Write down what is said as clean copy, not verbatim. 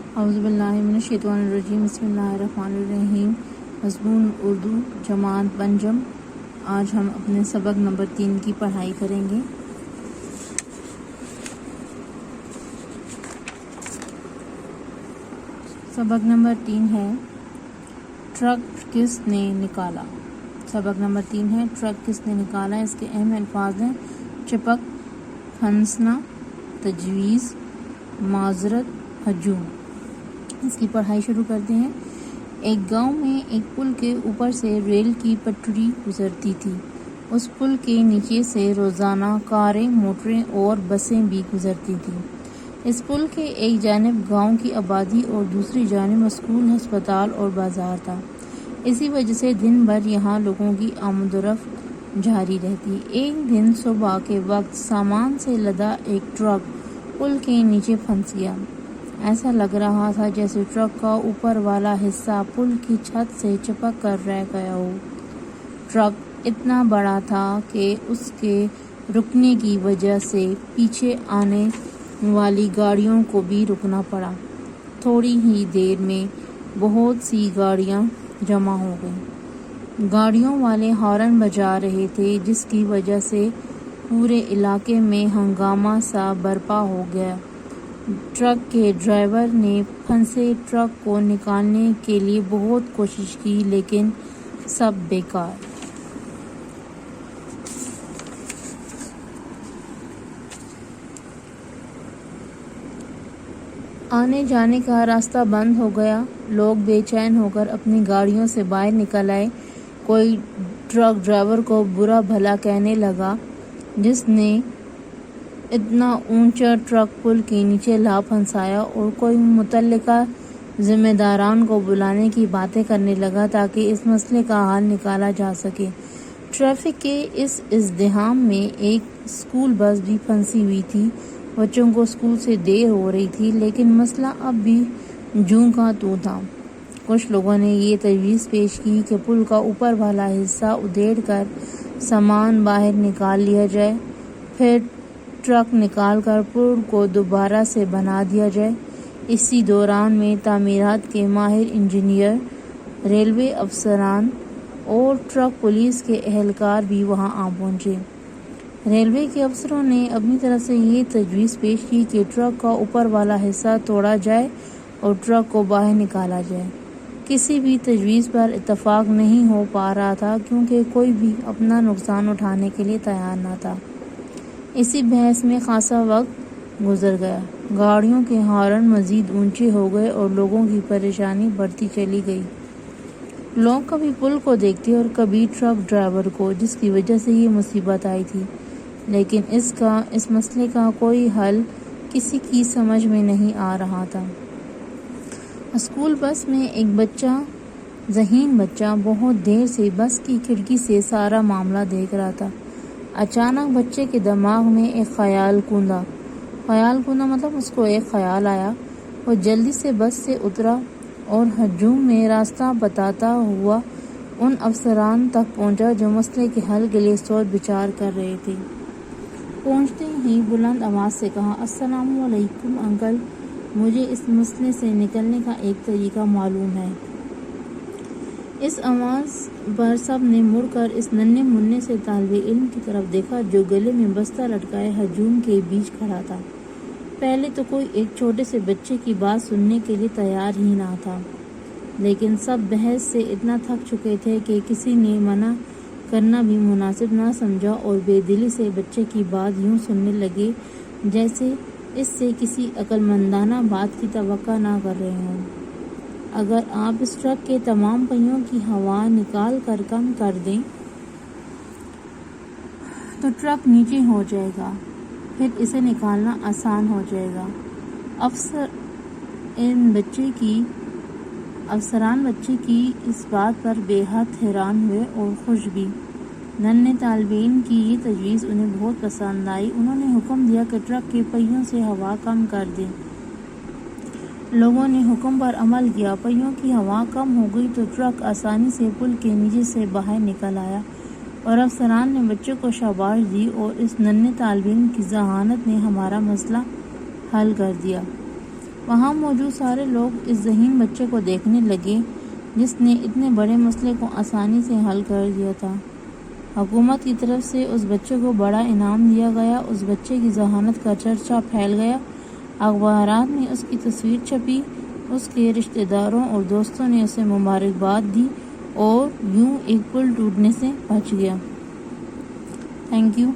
اعوذ باللہ من الشیطان الرجیم، بسم اللہ الرحمن الرحیم۔ مضمون اردو جماعت پنجم۔ آج ہم اپنے سبق نمبر 3 کی پڑھائی کریں گے۔ سبق نمبر 3 ہے ٹرک کس نے نکالا۔ سبق نمبر 3 ہے ٹرک کس نے نکالا۔ اس کے اہم الفاظ ہیں چپک، پھنسنا، تجویز، معذرت، ہجوم۔ اس کی پڑھائی شروع کرتے ہیں۔ ایک گاؤں میں ایک پل کے اوپر سے ریل کی پٹری گزرتی تھی۔ اس پل کے نیچے سے روزانہ کاریں، موٹریں اور بسیں بھی گزرتی تھیں۔ اس پل کے ایک جانب گاؤں کی آبادی اور دوسری جانب اسکول، ہسپتال اور بازار تھا۔ اسی وجہ سے دن بھر یہاں لوگوں کی آمد و رفت جاری رہتی۔ ایک دن صبح کے وقت سامان سے لدا ایک ٹرک پل کے نیچے پھنس گیا۔ ایسا لگ رہا تھا جیسے ٹرک کا اوپر والا حصہ پل کی چھت سے چپک کر رہ گیا ہو۔ ٹرک اتنا بڑا تھا کہ اس کے رکنے کی وجہ سے پیچھے آنے والی گاڑیوں کو بھی رکنا پڑا۔ تھوڑی ہی دیر میں بہت سی گاڑیاں جمع ہو گئیں۔ گاڑیوں والے ہارن بجا رہے تھے، جس کی وجہ سے پورے علاقے میں ہنگامہ سا برپا ہو گیا۔ ٹرک کے ڈرائیور نے پھنسے ٹرک کو نکالنے کے لیے بہت کوشش کی، لیکن سب بیکار۔ آنے جانے کا راستہ بند ہو گیا۔ لوگ بے چین ہو کر اپنی گاڑیوں سے باہر نکل آئے۔ کوئی ٹرک ڈرائیور کو برا بھلا کہنے لگا، جس نے اتنا اونچا ٹرک پل کے نیچے لا پھنسایا، اور کوئی متعلقہ ذمہ داران کو بلانے کی باتیں کرنے لگا تاکہ اس مسئلے کا حل نکالا جا سکے۔ ٹریفک کے اس ازدحام میں ایک اسکول بس بھی پھنسی ہوئی تھی۔ بچوں کو اسکول سے دیر ہو رہی تھی، لیکن مسئلہ اب بھی جوں کا توں تھا۔ کچھ لوگوں نے یہ تجویز پیش کی کہ پل کا اوپر والا حصہ ادھیڑ کر سامان باہر نکال لیا جائے، پھر ٹرک نکال کر پل کو دوبارہ سے بنا دیا جائے۔ اسی دوران میں تعمیرات کے ماہر انجینئر، ریلوے افسران اور ٹرک پولیس کے اہلکار بھی وہاں آ پہنچے۔ ریلوے کے افسروں نے اپنی طرف سے یہ تجویز پیش کی کہ ٹرک کا اوپر والا حصہ توڑا جائے اور ٹرک کو باہر نکالا جائے۔ کسی بھی تجویز پر اتفاق نہیں ہو پا رہا تھا، کیونکہ کوئی بھی اپنا نقصان اٹھانے کے لیے تیار نہ تھا۔ اسی بحث میں خاصا وقت گزر گیا۔ گاڑیوں کے ہارن مزید اونچے ہو گئے اور لوگوں کی پریشانی بڑھتی چلی گئی۔ لوگ کبھی پل کو دیکھتے اور کبھی ٹرک ڈرائیور کو، جس کی وجہ سے یہ مصیبت آئی تھی، لیکن اس مسئلے کا کوئی حل کسی کی سمجھ میں نہیں آ رہا تھا۔ اسکول بس میں ایک ذہین بچہ بہت دیر سے بس کی کھڑکی سے سارا معاملہ دیکھ رہا تھا۔ اچانک بچے کے دماغ میں ایک خیال کوندا مطلب اس کو ایک خیال آیا۔ وہ جلدی سے بس سے اترا اور ہجوم میں راستہ بتاتا ہوا ان افسران تک پہنچا جو مسئلے کے حل کے لیے سوچ بچار کر رہے تھے۔ پہنچتے ہی بلند آواز سے کہا، السلام علیکم انکل، مجھے اس مسئلے سے نکلنے کا ایک طریقہ معلوم ہے۔ اس آواز پر سب نے مڑ کر اس ننھے منھے سے طالب علم کی طرف دیکھا، جو گلے میں بستہ لٹکائے ہجوم کے بیچ کھڑا تھا۔ پہلے تو کوئی ایک چھوٹے سے بچے کی بات سننے کے لیے تیار ہی نہ تھا، لیکن سب بحث سے اتنا تھک چکے تھے کہ کسی نے منع کرنا بھی مناسب نہ سمجھا، اور بے دلی سے بچے کی بات یوں سننے لگے جیسے اس سے کسی عقل مندانہ بات کی توقع نہ کر رہے ہوں۔ اگر آپ اس ٹرک کے تمام پہیوں کی ہوا نکال کر کم کر دیں تو ٹرک نیچے ہو جائے گا، پھر اسے نکالنا آسان ہو جائے گا۔ افسران بچے کی اس بات پر بے حد حیران ہوئے اور خوش بھی۔ ننھے طالب علم کی یہ تجویز انہیں بہت پسند آئی۔ انہوں نے حکم دیا کہ ٹرک کے پہیوں سے ہوا کم کر دیں۔ لوگوں نے حکم پر عمل کیا۔ پہیوں کی ہوا کم ہو گئی تو ٹرک آسانی سے پل کے نیچے سے باہر نکل آیا، اور افسران نے بچے کو شاباش دی، اور اس ننھے طالب علم کی ذہانت نے ہمارا مسئلہ حل کر دیا۔ وہاں موجود سارے لوگ اس ذہین بچے کو دیکھنے لگے جس نے اتنے بڑے مسئلے کو آسانی سے حل کر دیا تھا۔ حکومت کی طرف سے اس بچے کو بڑا انعام دیا گیا۔ اس بچے کی ذہانت کا چرچا پھیل گیا، اخبارات میں اس کی تصویر چھپی، اس کے رشتہ داروں اور دوستوں نے اسے مبارکباد دی اور یوں ایک پل ٹوٹنے سے بچ گیا۔ Thank you.